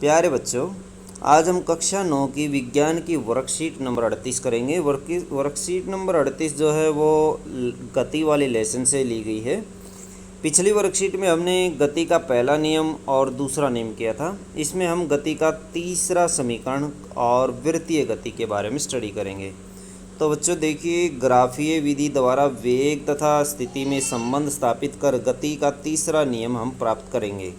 प्यारे बच्चों, आज हम कक्षा 9 की विज्ञान की वर्कशीट नंबर 38 करेंगे। वर्कशीट नंबर 38 जो है वो गति वाले लेसन से ली गई है। पिछली वर्कशीट में हमने गति का पहला नियम और दूसरा नियम किया था। इसमें हम गति का तीसरा समीकरण और वृत्तीय गति के बारे में स्टडी करेंगे। तो बच्चों देखिए, ग्राफीय विधि द्वारा वेग तथा स्थिति में संबंध स्थापित कर गति का तीसरा नियम हम प्राप्त करेंगे।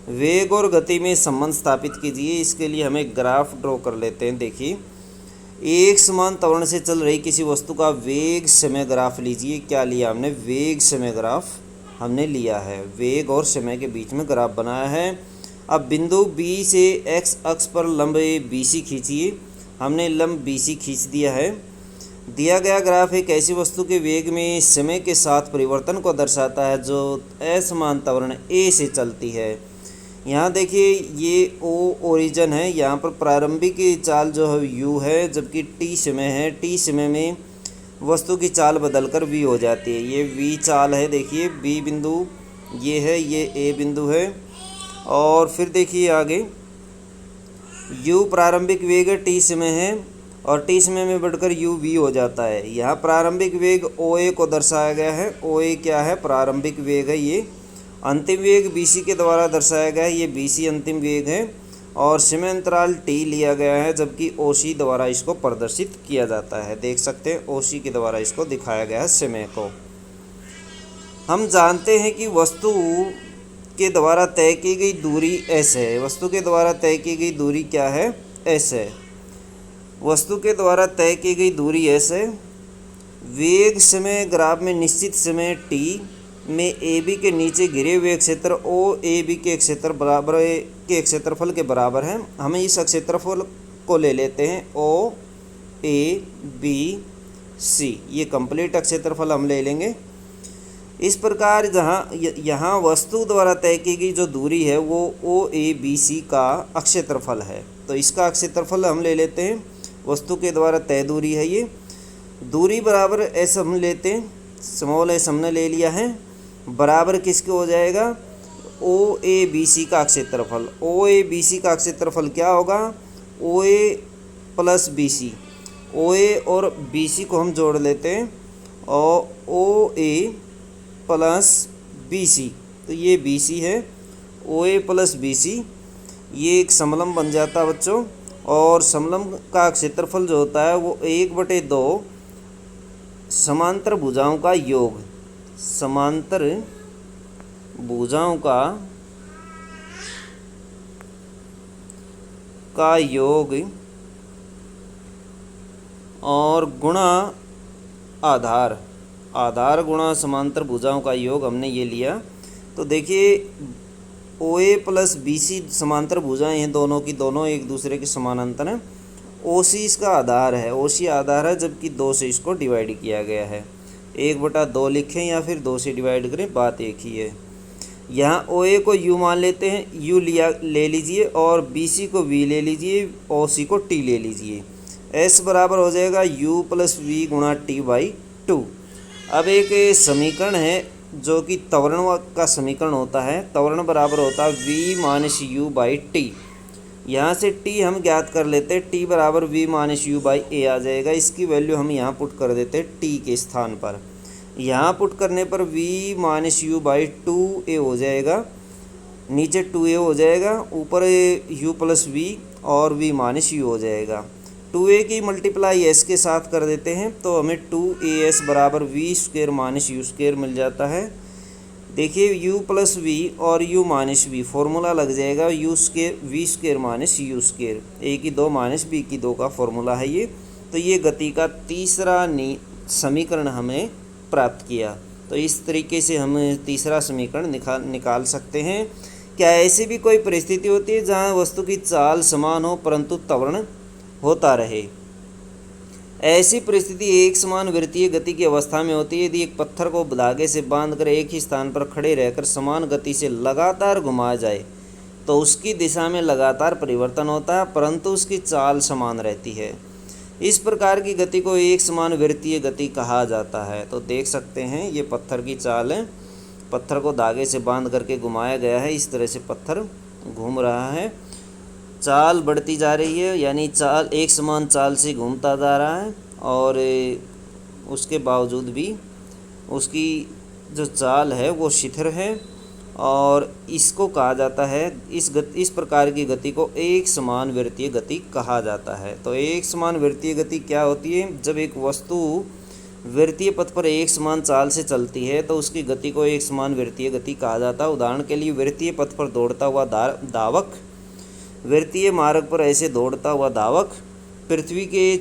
वेग और गति में संबंध स्थापित कीजिए। इसके लिए हम एक ग्राफ ड्रॉ कर लेते हैं। देखिए, एक समान त्वरण से चल रही किसी वस्तु का वेग समय ग्राफ लीजिए। क्या लिया हमने? वेग समय ग्राफ हमने लिया है। वेग और समय के बीच में ग्राफ बनाया है। अब बिंदु बी से एक्स अक्ष पर लंब BC खींचिए। हमने लंब BC खींच दिया है। दिया गया ग्राफ एक ऐसी वस्तु के वेग में समय के साथ परिवर्तन को दर्शाता है जो असमान त्वरण A से चलती है। यहाँ देखिए, ये O ओरिजिन है। यहाँ पर प्रारंभिक चाल जो है U है, जबकि T समय है। T समय में वस्तु की चाल बदलकर V हो जाती है। ये V चाल है। देखिए, B बिंदु ये है, ये A बिंदु है। और फिर देखिए आगे, U प्रारंभिक वेग T समय है और T समय में बढ़कर U V हो जाता है। यहाँ प्रारंभिक वेग OA को दर्शाया गया है। OA क्या है? प्रारंभिक वेग है। ये अंतिम वेग BC के द्वारा दर्शाया गया है। ये BC अंतिम वेग है और समय अंतराल T लिया गया है, जबकि OC द्वारा इसको प्रदर्शित किया जाता है। देख सकते हैं, OC के द्वारा इसको दिखाया गया है समय को। हम जानते हैं कि वस्तु के द्वारा तय की गई दूरी S है। वस्तु के द्वारा तय की गई दूरी क्या है? S है। वस्तु के द्वारा तय की गई दूरी S है। वेग समय ग्राफ में निश्चित समय T में AB के नीचे घिरे हुए क्षेत्र OAB के क्षेत्रफल के बराबर है। हमें इस क्षेत्रफल को ले लेते हैं OABC। ये कंप्लीट क्षेत्रफल हम ले लेंगे। इस प्रकार यहाँ वस्तु द्वारा तय की गई जो दूरी है वो OABC का क्षेत्रफल है। तो इसका क्षेत्रफल हम ले लेते हैं। वस्तु के द्वारा तय दूरी है। ये दूरी बराबर S हम लेते हैं। स्मॉल S हमने ले लिया है। बराबर किसके हो जाएगा? OABC का क्षेत्रफल। OABC का क्षेत्रफल क्या होगा? OA plus BC। OA और BC को हम जोड़ लेते हैं और OA प्लस BC, तो ये BC है। OA प्लस BC ये एक समलंब बन जाता है बच्चों। और समलंब का क्षेत्रफल जो होता है वो 1/2 समांतर भुजाओं का योग, समांतर भुजाओं का योग और गुणा आधार, आधार गुणा समांतर भुजाओं का योग हमने ये लिया। तो देखिए, OA प्लस BC समांतर भुजाएं हैं, दोनों की दोनों एक दूसरे के समानांतर हैं। OC इसका आधार है। OC आधार है, जबकि 2 से इसको डिवाइड किया गया है। 1/2 लिखें या फिर 2 से डिवाइड करें, बात एक ही है। यहाँ OA को U मान लेते हैं, U ले लीजिए और BC को V ले लीजिए, OC को T ले लीजिए। S बराबर हो जाएगा U प्लस V गुणा T/2। अब एक समीकरण है जो कि त्वरण का समीकरण होता है। त्वरण बराबर होता है V माइनस U/T। यहाँ से T हम ज्ञात कर लेते हैं। T बराबर V माइनस U/A आ जाएगा। इसकी वैल्यू हम यहाँ पुट कर देते हैं T के स्थान पर। यहाँ पुट करने पर V माइनस U/2A हो जाएगा। नीचे 2A हो जाएगा, ऊपर U प्लस V और V माइनस U हो जाएगा। 2A की मल्टीप्लाई S के साथ कर देते हैं तो हमें 2AS बराबर V² माइनस U² मिल जाता है। देखिए, U प्लस V और U माइनस V फॉर्मूला लग जाएगा V² माइनस U²। A की 2 माइनस B की 2 का फॉर्मूला है ये। तो ये गति का तीसरा समीकरण हमें प्राप्त किया। तो इस तरीके से हम तीसरा समीकरण निकाल सकते हैं। क्या ऐसी भी कोई परिस्थिति होती है जहाँ वस्तु की चाल समान हो परंतु त्वरण होता रहे? ऐसी परिस्थिति एक समान वृत्तीय गति की अवस्था में होती है। यदि एक पत्थर को धागे से बांधकर एक ही स्थान पर खड़े रहकर समान गति से लगातार घुमाया जाए तो उसकी दिशा में लगातार परिवर्तन होता है, परंतु उसकी चाल समान रहती है। इस प्रकार की गति को एक समान वृत्तीय गति कहा जाता है। तो देख सकते हैं, ये पत्थर की चाल है। पत्थर को धागे से बांध करके घुमाया गया है। इस तरह से पत्थर घूम रहा है चाल बढ़ती जा रही है, यानी चाल एक समान चाल से घूमता जा रहा है, और उसके बावजूद भी उसकी जो चाल है वो शिथिल है, और इसको कहा जाता है, इस प्रकार की गति को एक समान वृत्तीय गति कहा जाता है। तो एक समान वृत्तीय गति क्या होती है? जब एक वस्तु वृत्तीय पथ पर एक समान चाल से चलती है तो उसकी गति को एक समान वृत्तीय गति कहा जाता है। उदाहरण के लिए वृत्तीय पथ पर दौड़ता हुआ धावक, वृत्तीय मार्ग पर ऐसे दौड़ता हुआ धावक, पृथ्वी के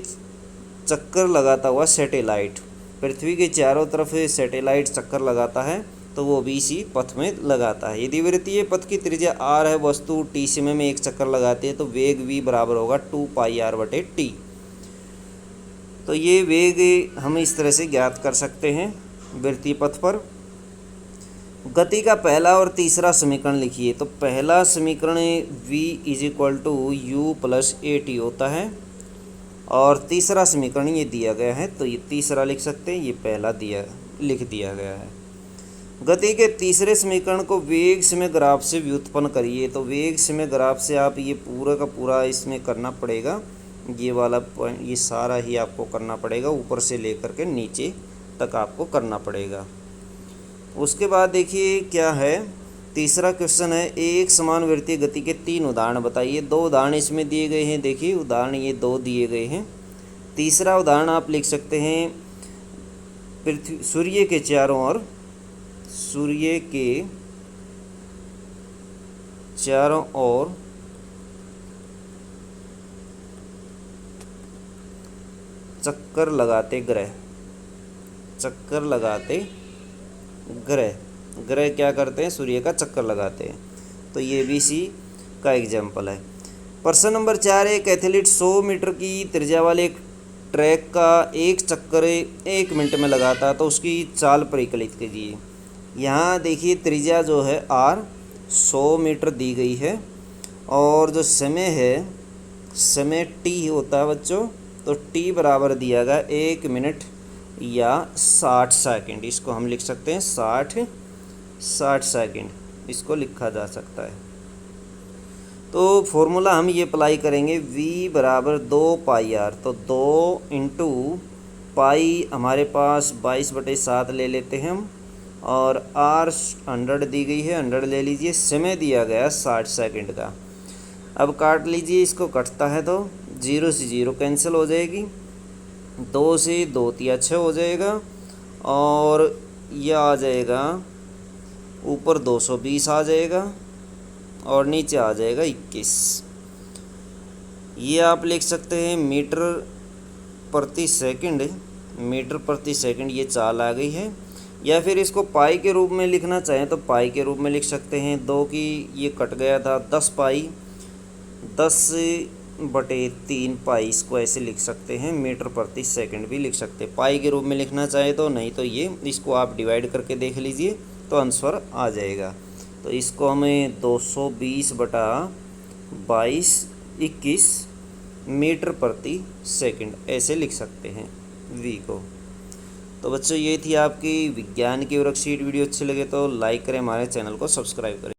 चक्कर लगाता हुआ सैटेलाइट, पृथ्वी के चारों तरफ सैटेलाइट चक्कर लगाता है तो वो भी इसी पथ में लगाता है। यदि वृत्तीय पथ की त्रिज्या r है, वस्तु t समय में एक चक्कर लगाती है, तो वेग v बराबर होगा 2πr/t। तो ये वेग हम इस तरह से ज्ञात कर सकते हैं वृत्तीय पथ पर। गति का पहला और तीसरा समीकरण लिखिए। तो पहला समीकरण v = u + at होता है, और तीसरा समीकरण ये दिया गया है, तो ये तीसरा लिख सकते हैं, ये पहला लिख दिया गया है। गति के तीसरे समीकरण को वेग समय ग्राफ से व्युत्पन्न करिए। तो वेग समय ग्राफ से आप ये पूरा का पूरा इसमें करना पड़ेगा, ये वाला पॉइंट, ये सारा ही आपको करना पड़ेगा, ऊपर से लेकर के नीचे तक आपको करना पड़ेगा। उसके बाद देखिए क्या है, तीसरा क्वेश्चन है, एक समान वृत्तीय गति के 3 उदाहरण बताइए। 2 उदाहरण इसमें दिए गए हैं, देखिए उदाहरण ये 2 दिए गए हैं। तीसरा उदाहरण आप लिख सकते हैं, सूर्य के चारों ओर चक्कर लगाते ग्रह क्या करते हैं? सूर्य का चक्कर लगाते हैं। तो ये भी इसी का एग्जाम्पल है। प्रश्न नंबर 4, एक एथलीट 100 मीटर की त्रिज्या वाले एक ट्रैक का एक चक्कर 1 मिनट में लगाता है, तो उसकी चाल परिकलित कीजिए। यहाँ देखिए त्रिज्या जो है r 100 मीटर दी गई है, और जो समय है, समय t होता है बच्चों, तो t बराबर दिया गया 1 मिनट या 60 सेकंड। इसको हम लिख सकते हैं 60 सेकंड, इसको लिखा जा सकता है। तो फॉर्मूला हम ये अप्लाई करेंगे, v बराबर 2πr, तो 2 × पाई हमारे पास 22/7 ले लेते हैं हम, और r 100 दी गई है, 100 ले लीजिए। समय दिया गया 60 सेकंड का। अब काट लीजिए, इसको कटता है तो 0 से 0 कैंसिल हो जाएगी, 2 से 2 × 6 हो जाएगा, और यह आ जाएगा ऊपर 220 आ जाएगा, और नीचे आ जाएगा 21। ये आप लिख सकते हैं मीटर प्रति सेकंड ये चाल आ गई है। या फिर इसको पाई के रूप में लिखना चाहें तो पाई के रूप में लिख सकते हैं। 2 की ये कट गया था, 10 पाई, 10/3 पाई, इसको ऐसे लिख सकते हैं। मीटर प्रति सेकंड भी लिख सकते हैं पाई के रूप में लिखना चाहे तो, नहीं तो ये इसको आप डिवाइड करके देख लीजिए तो आंसर आ जाएगा। तो इसको हमें 220/22 मीटर प्रति सेकंड ऐसे लिख सकते हैं v को। तो बच्चों ये थी आपकी विज्ञान की वर्कशीट। वीडियो अच्छी लगे तो लाइक करें, हमारे चैनल को सब्सक्राइब करें।